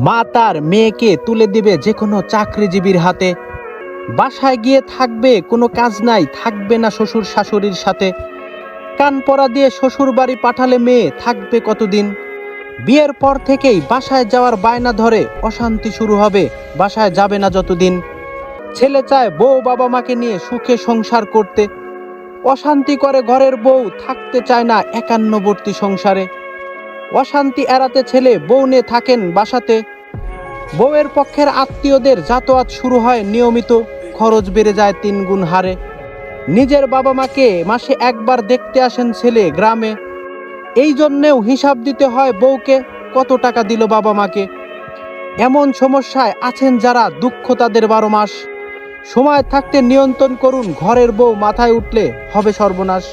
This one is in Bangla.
মা তার মেয়েকে তুলে দিবে যে কোনো চাকরিজীবীর হাতে। বাসায় গিয়ে থাকবে, কোনো কাজ নাই, থাকবে না শ্বশুর শাশুড়ির সাথে। কান পরা দিয়ে শ্বশুর বাড়ি পাঠালে মেয়ে থাকবে কতদিন। বিয়ের পর থেকেই বাসায় যাওয়ার বায়না ধরে, অশান্তি শুরু হবে বাসায় যাবে না যতদিন। ছেলে চায় বউ বাবা মাকে নিয়ে সুখে সংসার করতে, অশান্তি করে ঘরের বউ, থাকতে চায় না একান্নবর্তী সংসারে। অশান্তি এড়াতে ছেলে বউ নিয়ে থাকেন বাসাতে। বউয়ের পক্ষের আত্মীয়দের যাতায়াত শুরু হয় নিয়মিত, খরচ বেড়ে যায় 3 গুণ হারে। নিজের বাবা মাকে মাসে একবার দেখতে আসেন ছেলে গ্রামে, এই জন্যেও হিসাব দিতে হয় বউকে, কত টাকা দিল বাবা মাকে। এমন সমস্যায় আছেন যারা, দুঃখ তাদের 12 মাস। সময় থাকতে নিয়ন্ত্রণ করুন, ঘরের বউ মাথায় উঠলে হবে সর্বনাশ।